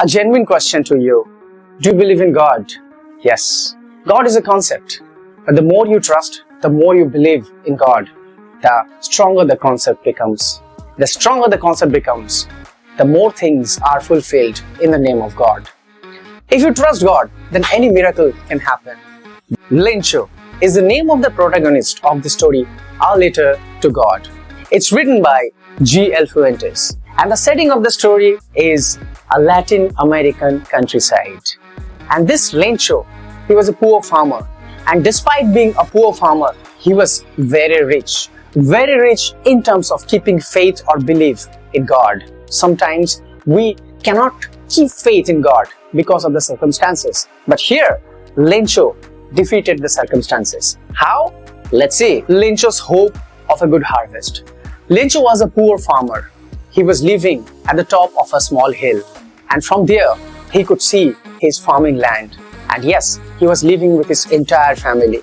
A genuine question to you. Do you believe in God? Yes. God is a concept. But the more you trust, the more you believe in God, the stronger the concept becomes. The stronger the concept becomes, the more things are fulfilled in the name of God. If you trust God, then any miracle can happen. Lencho is the name of the protagonist of the story, A Letter to God. It's written by G.L. Fuentes, and the setting of the story is a Latin American countryside. And this Lencho, he was a poor farmer, and despite being a poor farmer, he was very rich in terms of keeping faith or belief in God. Sometimes we cannot keep faith in God because of the circumstances. But here, Lencho defeated the circumstances. How? Let's see. Lencho's hope of a good harvest. Lencho was a poor farmer. He was living at the top of a small hill, and from there, he could see his farming land. And yes, he was living with his entire family.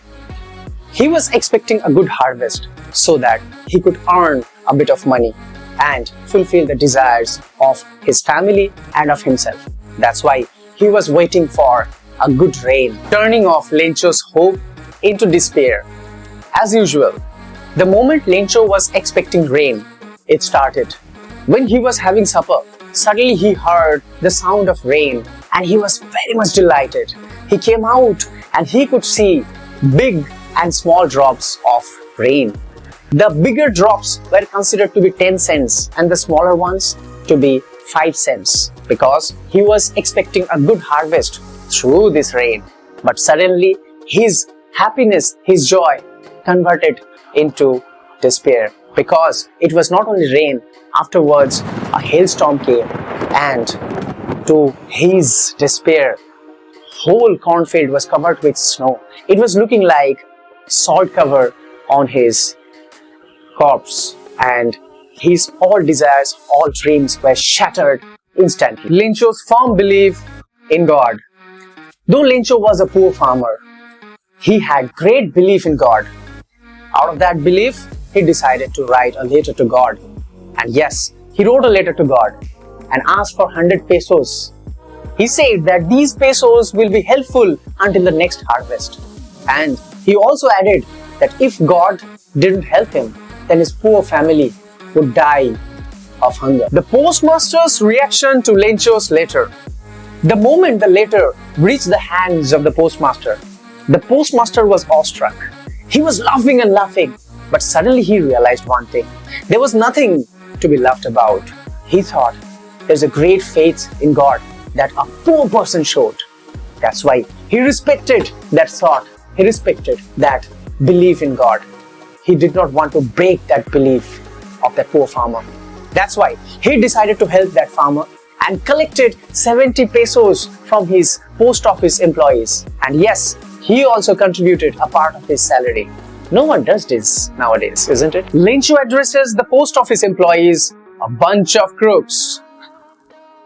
He was expecting a good harvest so that he could earn a bit of money and fulfill the desires of his family and of himself. That's why he was waiting for a good rain, turning off Lencho's hope into despair. As usual, the moment Lencho was expecting rain, it started. When he was having supper, suddenly he heard the sound of rain and he was very much delighted. He came out and he could see big and small drops of rain. The bigger drops were considered to be 10 cents and the smaller ones to be 5 cents because he was expecting a good harvest through this rain. But suddenly his happiness, his joy converted into despair because it was not only rain, afterwards a hailstorm came, and to his despair, whole cornfield was covered with snow. It was looking like salt cover on his corpse, and his all desires, all dreams were shattered instantly. Lencho's firm belief in God. Though Lencho was a poor farmer, he had great belief in God. Out of that belief, he decided to write a letter to God. And yes, he wrote a letter to God and asked for 100 pesos. He said that these pesos will be helpful until the next harvest. And he also added that if God didn't help him, then his poor family would die of hunger. The postmaster's reaction to Lencho's letter. The moment the letter reached the hands of the postmaster was awestruck. He was laughing and laughing, but suddenly he realized one thing. There was nothing to be laughed about. He thought, there's a great faith in God that a poor person showed. That's why he respected that thought. He respected that belief in God. He did not want to break that belief of that poor farmer. That's why he decided to help that farmer and collected 70 pesos from his post office employees. And yes, he also contributed a part of his salary. No one does this nowadays, isn't it? Lencho addresses the post office employees a bunch of crooks.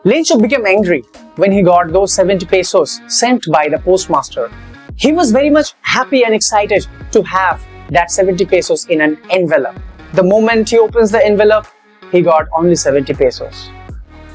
Lencho became angry when he got those 70 pesos sent by the postmaster. He was very much happy and excited to have that 70 pesos in an envelope. The moment he opens the envelope, he got only 70 pesos.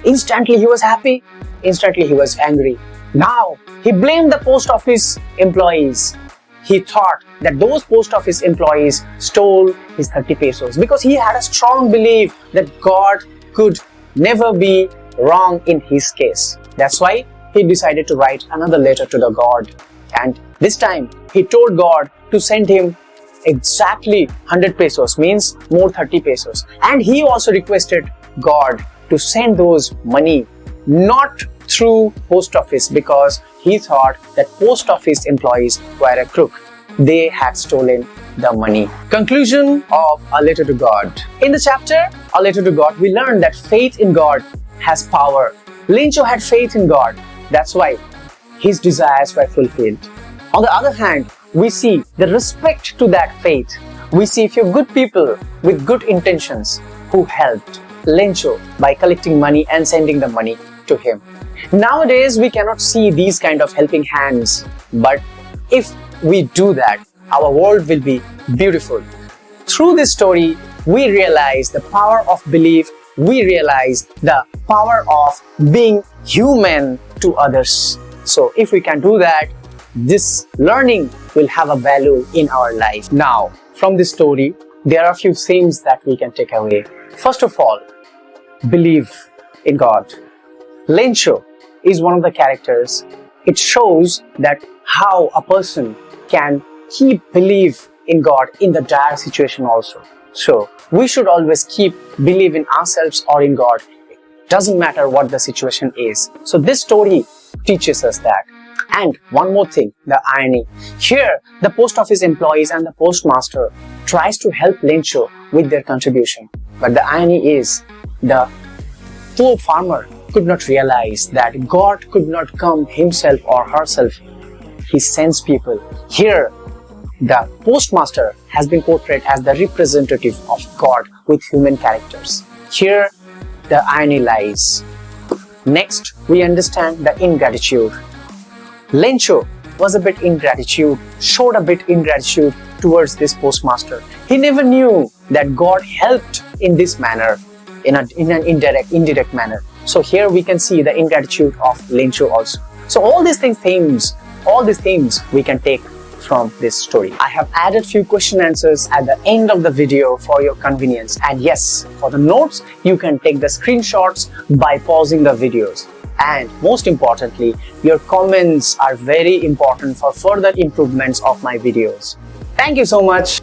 Instantly he was happy, instantly he was angry. Now he blamed the post office employees. He thought that those post office employees stole his 30 pesos because he had a strong belief that God could never be wrong in his case. That's why he decided to write another letter to the God. And this time he told God to send him exactly 100 pesos, means more 30 pesos. And he also requested God to send those money not through post office because he thought that post office employees were a crook. They had stolen the money. Conclusion of A Letter to God. In the chapter A Letter to God, we learned that faith in God has power. Lencho had faith in God. That's why his desires were fulfilled. On the other hand, we see the respect to that faith. We see a few good people with good intentions who helped Lencho by collecting money and sending the money to him. Nowadays, we cannot see these kind of helping hands, but if we do that, our world will be beautiful. Through this story, we realize the power of belief we realize the power of being human to others. So if we can do that, this learning will have a value in our life. Now, from this story, there are a few things that we can take away. First of all, believe in God. Lencho is one of the characters. It shows that how a person can keep belief in God in the dire situation also. So we should always keep believe in ourselves or in God. It doesn't matter what the situation is. So this story teaches us that. And one more thing, the irony. Here, the post office employees and the postmaster tries to help Lencho with their contribution. But the irony is, the poor farmer could not realize that God could not come himself or herself. He sends people. Here, the postmaster has been portrayed as the representative of God with human characters. Here, the irony lies. Next, we understand the ingratitude. Lencho was a bit ingratitude, showed a bit ingratitude towards this postmaster. He never knew that God helped in this manner, in an indirect manner. So here we can see the ingratitude of Lencho also. So all these things we can take from this story. I have added few question answers at the end of the video for your convenience. And yes, for the notes, you can take the screenshots by pausing the videos. And most importantly, your comments are very important for further improvements of my videos. Thank you so much.